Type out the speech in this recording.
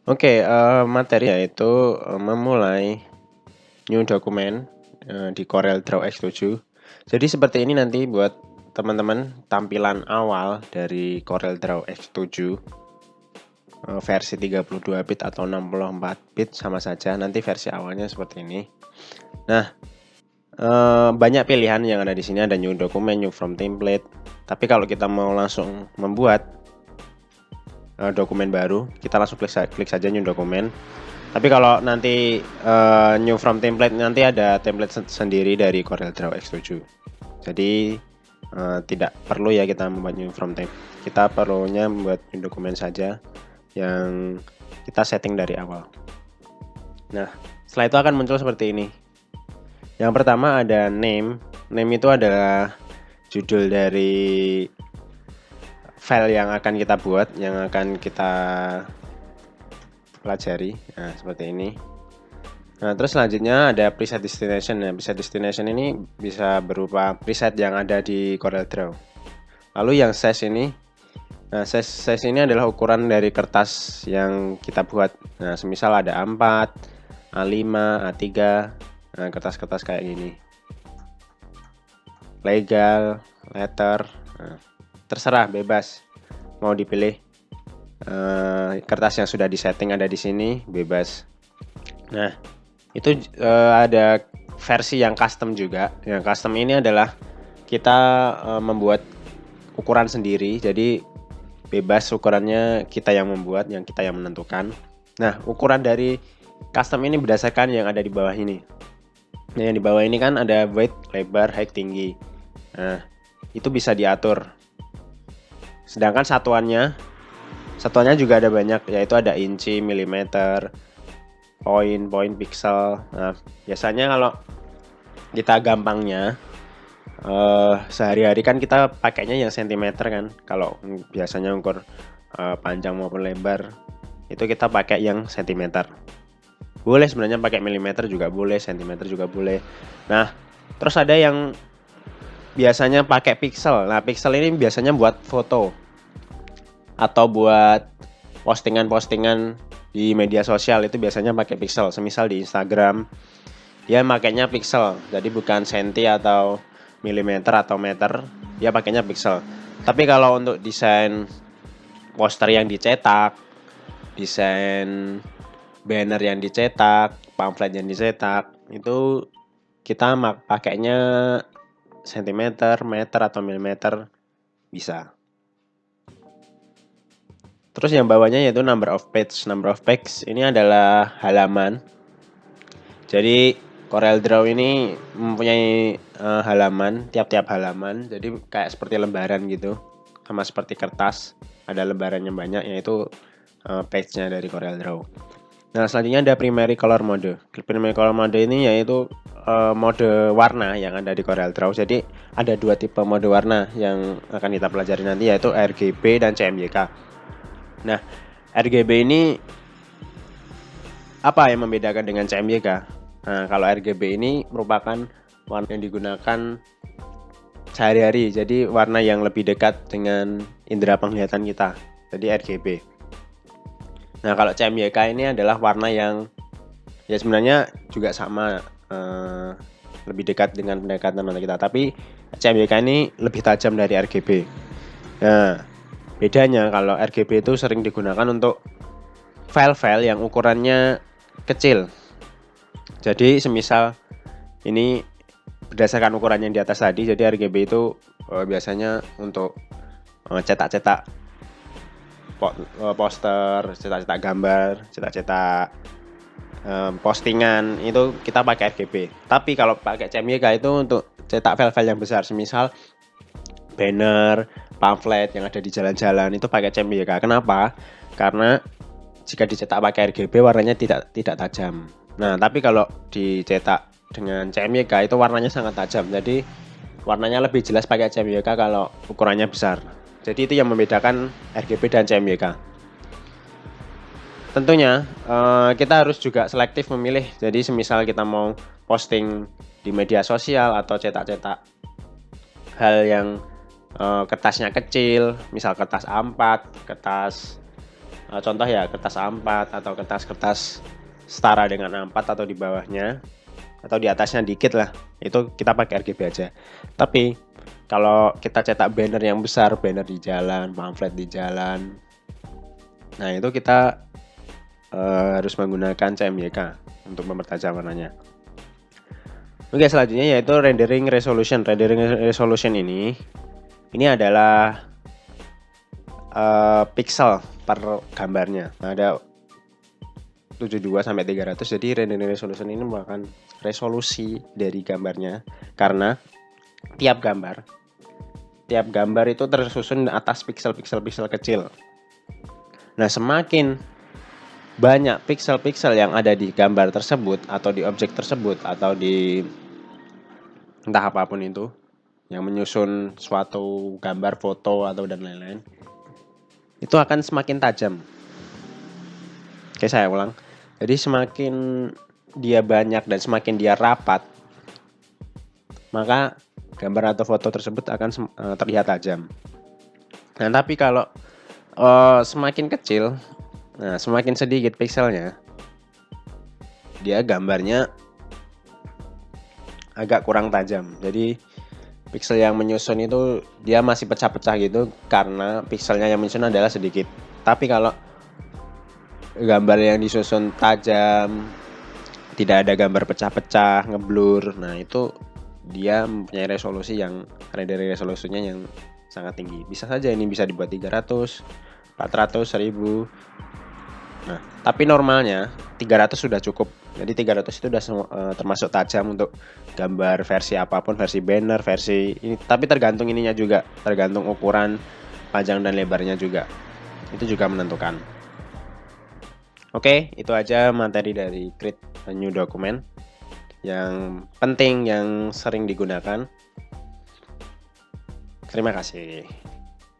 Oke, materi yaitu, memulai new dokumen, di CorelDRAW X7. Jadi seperti ini nanti buat teman-teman tampilan awal dari CorelDRAW X7, versi 32 bit atau 64 bit sama saja, nanti versi awalnya seperti ini. Nah, banyak pilihan yang ada di sini, ada new dokumen, new from template. Tapi kalau kita mau langsung membuat dokumen baru, kita langsung klik saja new dokumen. Tapi kalau nanti new from template, nanti ada template sendiri dari CorelDRAW X7. Jadi tidak perlu ya kita membuat new from template. Kita perlunya membuat new dokumen saja yang kita setting dari awal. Nah, setelah itu akan muncul seperti ini. Yang pertama ada name. Name itu adalah judul dari file yang akan kita buat, yang akan kita pelajari. Nah, seperti ini. Nah, terus selanjutnya ada preset destination. Nah, preset destination ini bisa berupa preset yang ada di CorelDRAW. Lalu yang size ini, nah size ini adalah ukuran dari kertas yang kita buat. Nah, semisal ada A4, A5, A3, nah kertas-kertas kayak gini. Legal, letter, nah, terserah, bebas mau dipilih. Kertas yang sudah disetting ada di sini, bebas. Nah, itu ada versi yang custom juga. Yang custom ini adalah kita membuat ukuran sendiri, jadi bebas ukurannya, kita yang membuat, yang kita yang menentukan. Nah, ukuran dari custom ini berdasarkan yang ada di bawah ini. Nah, yang di bawah ini kan ada width, lebar, height, tinggi. Nah, itu bisa diatur. Sedangkan satuannya juga ada banyak, yaitu ada inci, milimeter, poin, pixel. Nah, biasanya kalau kita gampangnya sehari-hari kan kita pakainya yang sentimeter kan. Kalau biasanya ukur panjang maupun lebar, itu kita pakai yang sentimeter. Boleh sebenarnya pakai milimeter juga boleh, sentimeter juga boleh. Nah, terus ada yang biasanya pakai pixel. Nah, pixel ini biasanya buat foto atau buat postingan-postingan di media sosial, itu biasanya pakai pixel. Semisal di Instagram, dia makainya pixel. Jadi bukan senti atau milimeter atau meter, dia pakainya pixel. Tapi kalau untuk desain poster yang dicetak, desain banner yang dicetak, pamflet yang dicetak, itu kita pakainya sentimeter, meter atau milimeter bisa. Terus yang bawahnya yaitu number of page. Number of page ini adalah halaman. Jadi CorelDRAW ini mempunyai halaman, tiap-tiap halaman. Jadi kayak seperti lembaran gitu, sama seperti kertas. Ada lembarannya banyak, yaitu page-nya dari CorelDRAW. Nah, selanjutnya ada primary color mode. Primary color mode ini yaitu mode warna yang ada di CorelDRAW. Jadi ada dua tipe mode warna yang akan kita pelajari nanti, yaitu RGB dan CMYK. Nah, RGB ini apa yang membedakan dengan CMYK? Nah, kalau RGB ini merupakan warna yang digunakan sehari-hari. Jadi warna yang lebih dekat dengan indera penglihatan kita. Jadi RGB. Nah, kalau CMYK ini adalah warna yang ya sebenarnya juga sama, lebih dekat dengan pendekatan mata kita. Tapi CMYK ini lebih tajam dari RGB. Nah, bedanya kalau RGB itu sering digunakan untuk file-file yang ukurannya kecil. Jadi semisal ini berdasarkan ukuran yang di atas tadi, jadi RGB itu biasanya untuk cetak-cetak poster, cetak-cetak gambar, cetak-cetak postingan, itu kita pakai RGB. Tapi kalau pakai CMYK itu untuk cetak file-file yang besar, semisal banner, pamflet yang ada di jalan-jalan, itu pakai CMYK. Kenapa? Karena jika dicetak pakai RGB warnanya tidak tajam. Nah, tapi kalau dicetak dengan CMYK itu warnanya sangat tajam. Jadi warnanya lebih jelas pakai CMYK kalau ukurannya besar. Jadi itu yang membedakan RGB dan CMYK. Tentunya kita harus juga selektif memilih. Jadi semisal kita mau posting di media sosial atau cetak-cetak hal yang kertasnya kecil, misal kertas A4, kertas contoh ya kertas A4 atau kertas-kertas setara dengan A4 atau di bawahnya atau di atasnya dikit lah, itu kita pakai RGB aja. Tapi kalau kita cetak banner yang besar, banner di jalan, pamflet di jalan, nah itu kita harus menggunakan CMYK untuk mempertajam warnanya. Oke, selanjutnya yaitu rendering resolution. Rendering resolution ini adalah pixel per gambarnya. Nah, ada 72 sampai 300. Jadi rendering resolution ini merupakan resolusi dari gambarnya, karena tiap gambar itu tersusun atas pixel-pixel kecil. Nah, semakin banyak pixel-pixel yang ada di gambar tersebut atau di objek tersebut atau di entah apapun itu yang menyusun suatu gambar, foto atau dan lain-lain, itu akan semakin tajam. Oke, saya ulang. Jadi semakin dia banyak dan semakin dia rapat, maka gambar atau foto tersebut akan terlihat tajam. Nah, tapi kalau semakin kecil, nah semakin sedikit pixelnya, dia gambarnya agak kurang tajam. Jadi pixel yang menyusun itu dia masih pecah-pecah gitu karena pixelnya yang menyusun adalah sedikit. Tapi kalau gambar yang disusun tajam, tidak ada gambar pecah-pecah, ngeblur, nah itu dia mempunyai resolusi yang rendering resolusinya yang sangat tinggi. Bisa saja ini bisa dibuat 300, 400, 1000. Nah, tapi normalnya 300 sudah cukup. Jadi 300 itu sudah termasuk tajam untuk gambar versi apapun, versi banner, versi ini. Tapi tergantung ininya juga, tergantung ukuran panjang dan lebarnya juga. Itu juga menentukan. Oke, itu aja materi dari create a new document yang penting, yang sering digunakan. Terima kasih.